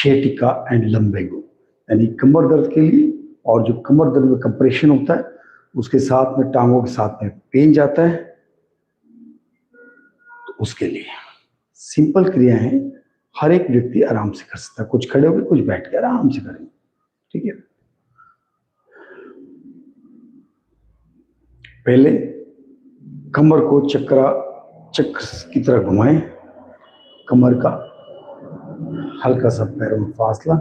शेटिका and lumbago, यानी कमर दर्द के लिए, और जो कमर दर्द में कंप्रेशन होता है उसके साथ में टांगों के साथ में पेन जाता है, तो उसके लिए सिंपल क्रिया है, हर एक व्यक्ति आराम से कर सकता है। कुछ खड़े होकर, कुछ बैठ के आराम से करें, ठीक है। पहले कमर को चक्र की तरह घुमाएं, कमर का हल्का सा पैरों में फासला,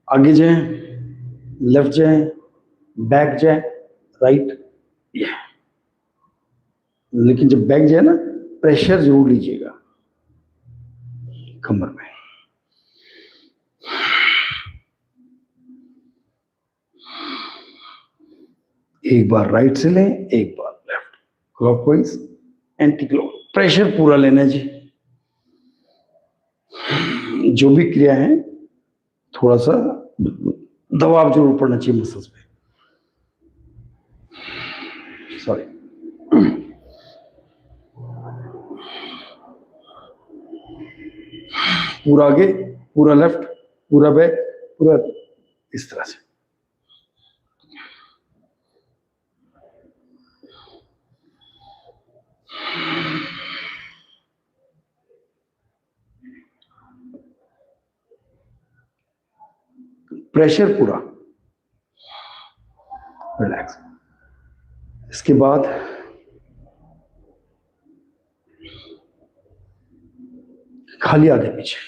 आगे जाएं, लेफ्ट जाएं, बैक जाएं, राइट, लेकिन जब बैक जाए ना, प्रेशर जरूर लीजिएगा कमर में। एक बार राइट से लें, एक बार left, clockwise, anti clock, pressure पूरा लेना है जी। जो भी क्रिया है थोड़ा सा दबाव जरूर पड़ना चाहिए मसल्स पे, सॉरी। पूरा आगे, पूरा लेफ्ट, पूरा बैक, पूरा इस तरह से। प्रेशर पूरा, रिलैक्स। इसके बाद खाली आगे पीछे,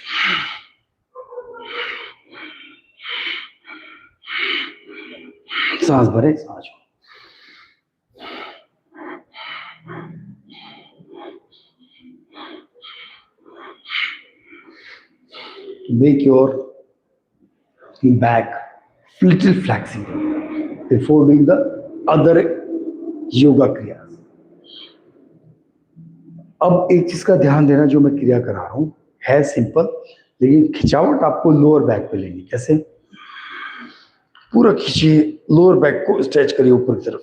सांस भरे, सांस छोड़ो। Make your back little flexible before doing the other yoga kriyas. अब एक चीज का ध्यान देना, जो मैं क्रिया करा रहा हूं है सिंपल, लेकिन खिंचावट आपको लोअर बैक पे लेनी। कैसे? पूरा खींचिए, लोअर बैक को स्ट्रेच करिए ऊपर की तरफ,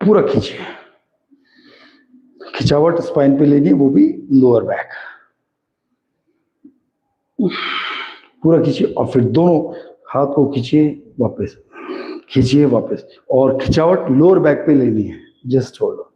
पूरा खींचिए। खिंचावट स्पाइन पे लेनी है, वो भी लोअर बैक, पूरा खींचिए। और फिर दोनों हाथ को खींचिए, वापस खींचिए, वापस, और खिंचावट लोअर बैक पे लेनी है। Just hold on.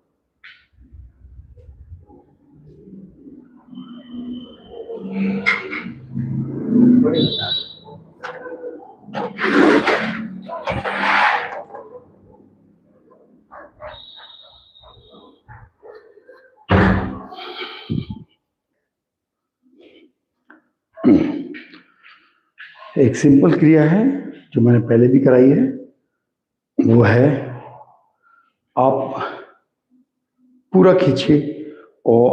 एक सिंपल क्रिया है जो मैंने पहले भी कराई है, वो है आप पूरा खींचिए और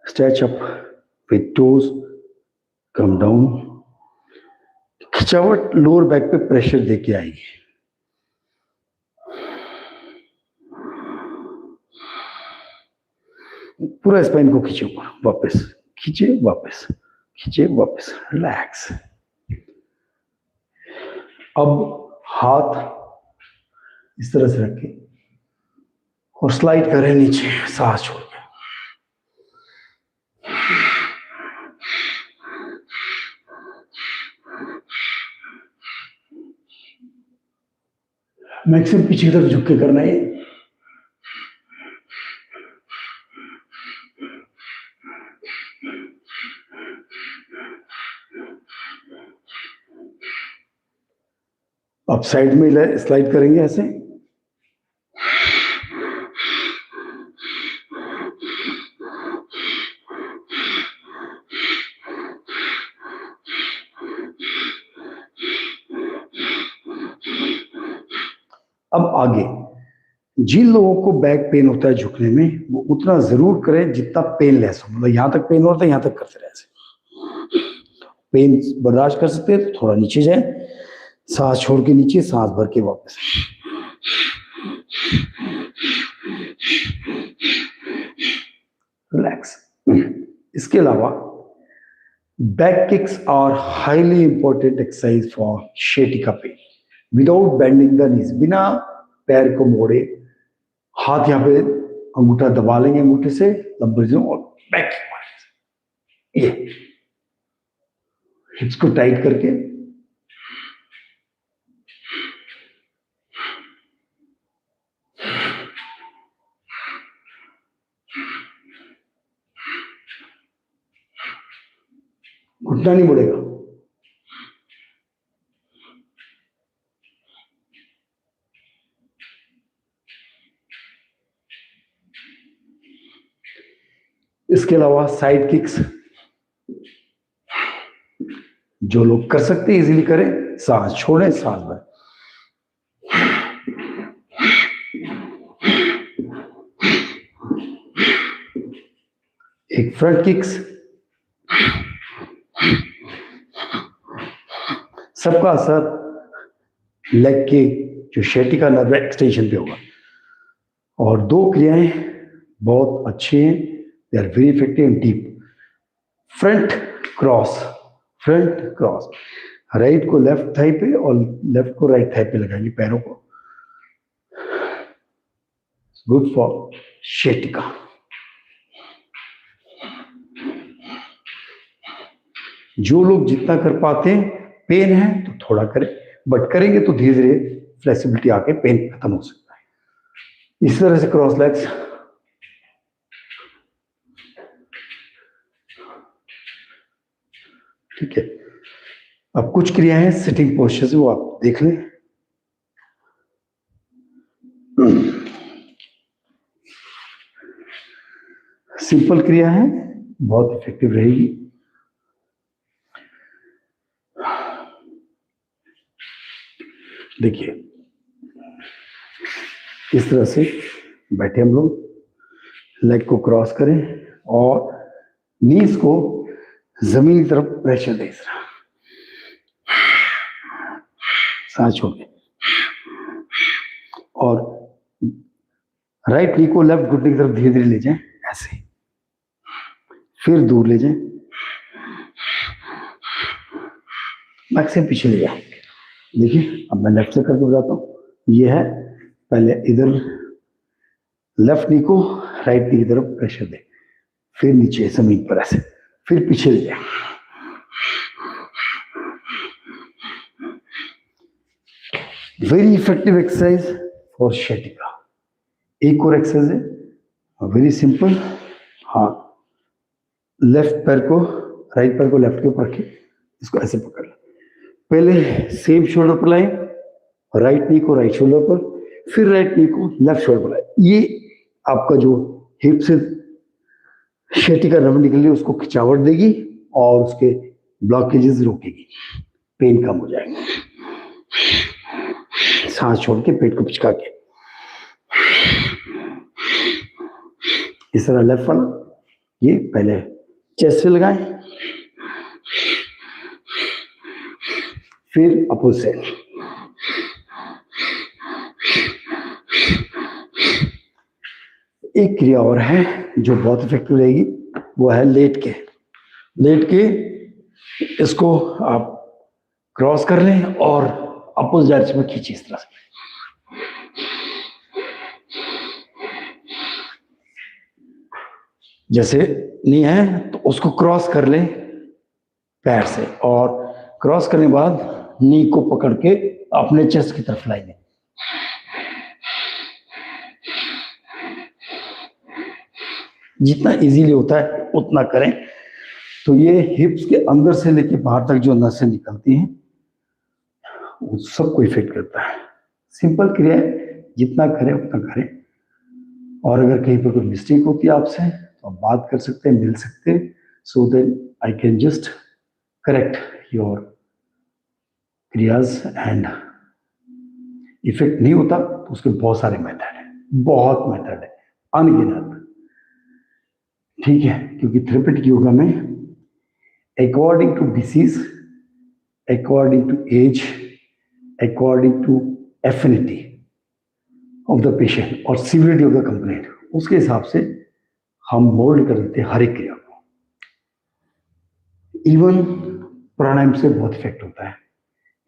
stretch up with toes, come down. खिंचावट लोअर बैक पे प्रेशर देके आएगी। पूरा स्पाइन को खींचिए ऊपर, वापस खींचिए, वापस खींचिए, वापस, रिलैक्स। अब हाथ इस तरह से रखें और स्लाइड करें नीचे, सांस छोड़ के। मैक्सिमम पीछे की तरफ झुक के करना है। अब साइड में स्लाइड करेंगे ऐसे, अब आगे जिन लोगों को बैक पेन होता है झुकने में, वो उतना जरूर करें जितना पेन लेस हो। मतलब यहां तक पेन होता है, यहां तक करते रहे। पेन बर्दाश्त कर सकते हैं तो थोड़ा नीचे जाए, सांस छोड़ के नीचे, सांस भर के वापस। रिलैक्स। इसके अलावा back kicks are highly important exercise for sciatica pain without bending the knees. बिना पैर को मोड़े हाथ यहाँ पे अंगूठा दबा लेंगे, अंगूठे से और बैक किक मारेंगे। ये हिप्स को टाइट करके घुटना नहीं मुड़ेगा। इसके अलावा साइड किक्स जो लोग कर सकते हैं इजीली करें, सांस छोड़ें, सांस भरें। एक फ्रंट किक्स, सबका असर लेग के जो शेटिका नर्व एक्सटेंशन पे होगा। और दो क्रियाएं बहुत अच्छी हैं, they are very effective and deep. Front cross, front cross, right को लेफ्ट थाई पे और लेफ्ट को राइट थाई पे लगाएंगे पैरों को। Good for sciatica. जो लोग जितना कर पाते हैं, पेन है तो थोड़ा करें, बट करेंगे तो धीरे धीरे फ्लेक्सिबिलिटी आके पेन खत्म हो सकता है। इस तरह से क्रॉस लेग्स। ठीक है, अब कुछ क्रियाएं हैं सिटिंग पोस्चर से, वो आप देख लें। सिंपल क्रिया है, बहुत इफेक्टिव रहेगी। देखिए इस तरह से बैठे हम लोग, लेग को क्रॉस करें और नीज को जमीन की तरफ प्रेशर दें। इस तरह सांस छोड़ के, और राइट नी को लेफ्ट घुटने की तरफ धीरे धीरे ले जाएं, ऐसे, फिर दूर ले जाएं, मैक्सिमम पीछे ले जाएं। देखिए अब मैं लेफ्ट से करके बताता हूं। ये है, पहले इधर लेफ्ट नी को राइट नी की तरफ प्रेशर दे, फिर नीचे जमीन पर ऐसे, फिर पीछे ले जाए। Very effective exercise for sciatica. एक और एक्सरसाइज है वेरी सिंपल। हाँ, लेफ्ट पैर को, राइट पैर को लेफ्ट के ऊपर रखें, इसको ऐसे पकड़ लें। पहले सेम शोल्डर पर लाएं, राइट नी को राइट शोल्डर पर, फिर राइट नी को लेफ्ट शोल्डर पर लाएं। ये आपका जो हिप से शेटिका नर्व निकल रही है उसको खिंचावट देगी और उसके ब्लॉकेजेस रोकेगी, पेन कम हो जाएगा। सांस छोड़ के पेट को पिचका के, इस तरह लेफ्ट वाला। ये पहले चेस्ट से लगाएं, फिर अपोजिट। एक क्रिया और है जो बहुत इफेक्टिव रहेगी, वो है लेट के। लेट के इसको आप क्रॉस कर लें और अपोजिट डायरेक्शन में खींचिए इस तरह से। जैसे नी है तो उसको क्रॉस कर लें पैर से, और क्रॉस करने के बाद नी को पकड़ के अपने चेस्ट की तरफ लाएंगे। जितना इजीली होता है उतना करें। तो ये हिप्स के अंदर से लेके बाहर तक जो नसें निकलती हैं वो सबको इफेक्ट करता है। सिंपल क्रिया है, जितना करें उतना करें। और अगर कहीं पर कोई मिस्टेक होती है आपसे तो आप बात कर सकते हैं, मिल सकते हैं, so then I can just correct your क्रियाज। एंड इफेक्ट नहीं होता तो उसके बहुत सारे मेथड है, बहुत मेथड है, अनगिनत। ठीक है, क्योंकि थेरेपेटिक योगा में according to disease, according to age, according to affinity of the patient और सीवियरिटी ऑफ द कंप्लेंट, उसके हिसाब से हम मोल्ड कर देते हैं हर एक क्रिया को। इवन प्राणायाम से बहुत इफेक्ट होता है।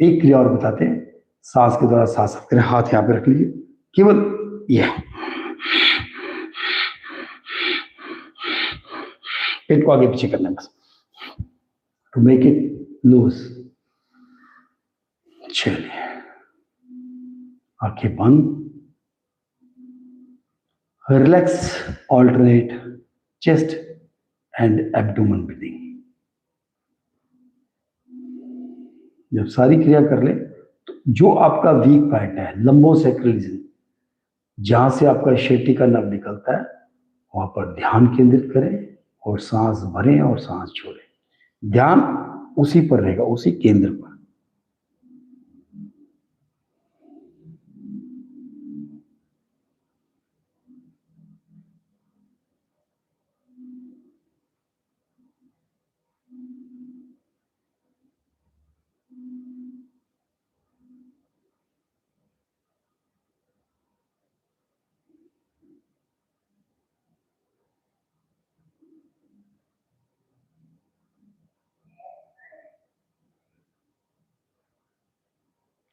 एक क्रिया और बताते हैं, सांस के द्वारा सांस करें, हाथ यहां पे रख लीजिए, केवल यह पेट को आगे पीछे करना है बस। To make it loose. चलिए, आंखें बंद, relax, alternate chest and abdomen breathing. जब सारी क्रिया कर ले तो जो आपका वीक पॉइंट है, लंबोसेक्रल रीजन, जहां से आपका शेटी का नर्व निकलता है, वहां पर ध्यान केंद्रित करें और सांस भरें और सांस छोड़ें। ध्यान उसी पर रहेगा, उसी केंद्र पर।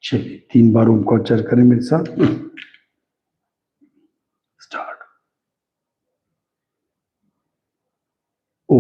चलिए, 3 बार ओम का उच्चारण करें मेरे साथ। स्टार्ट। ओ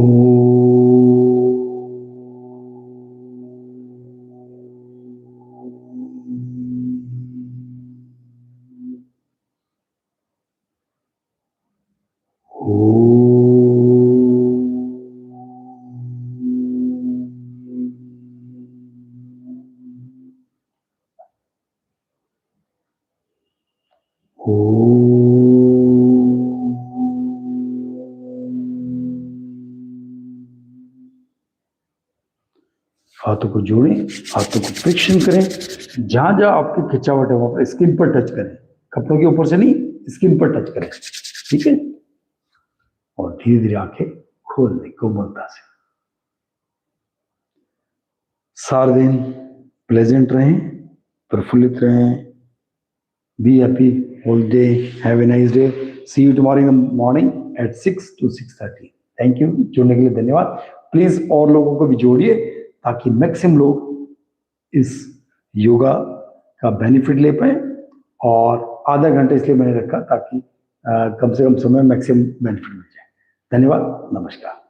हाथों को जोड़ें, हाथों को फ्रिक्शन करें, जहां जहां आपकी खिंचावट है वहां पर स्किन पर टच करें, कपड़ों के ऊपर से नहीं, स्किन पर टच करें। ठीक है, और धीरे धीरे आंखें खोल दें कोमलता से। सारा दिन प्लेजेंट रहें, प्रफुल्लित रहें। Be happy whole day, have a nice day. See you tomorrow in the morning at 6 to 6:30। Thank you, जुड़ने के लिए धन्यवाद। प्लीज और लोगों को भी जोड़िए ताकि मैक्सिमम लोग इस योगा का बेनिफिट ले पाए। और आधा घंटा इसलिए मैंने रखा ताकि कम से कम समय मैक्सिमम बेनिफिट मिल जाए। धन्यवाद, नमस्कार।